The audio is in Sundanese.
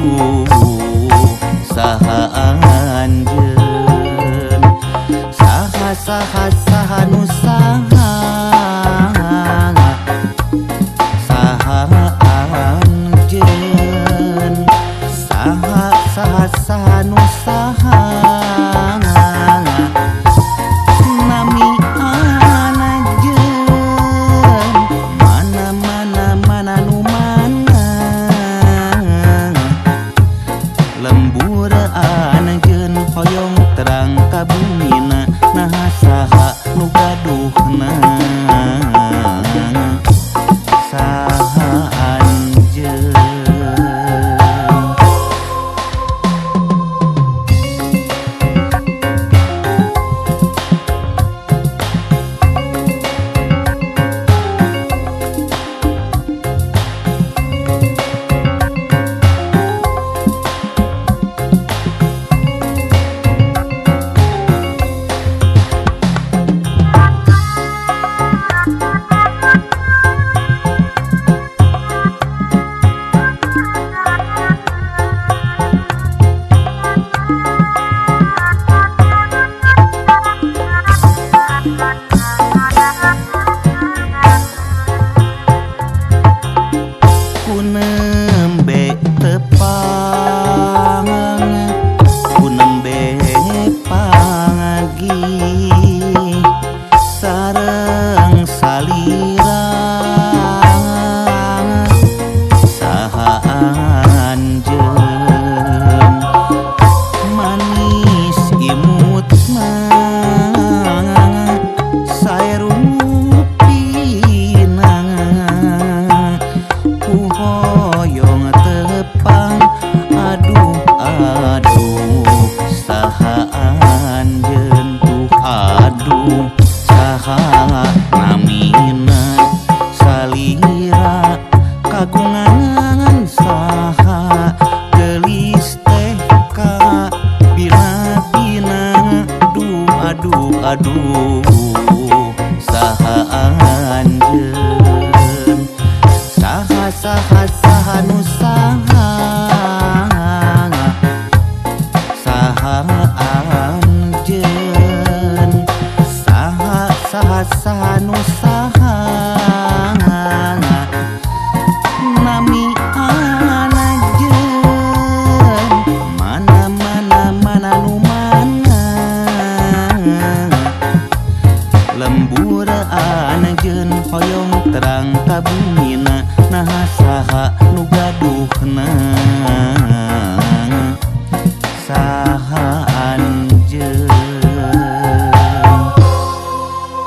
aduh saha anjeun saha nu saha anjeun saha nu saha nami anajeun mana nu mana lembur anajeun hoyong terang ka bumina nah saha nu gaduhna saha anjeun kunembe tepang kunembe pangagi sareng salira saha anjeun manis imutna sae hoyong tepang aduh saha anjeun aduh saha namina salira kagungan saha gelis teh ka bina-bina aduh saha anjeun saha nu saha anjeun saha nu saha nami anajeun mana nu mana lembur anajeun hoyong terang ka bumina nah saha nu gaduhna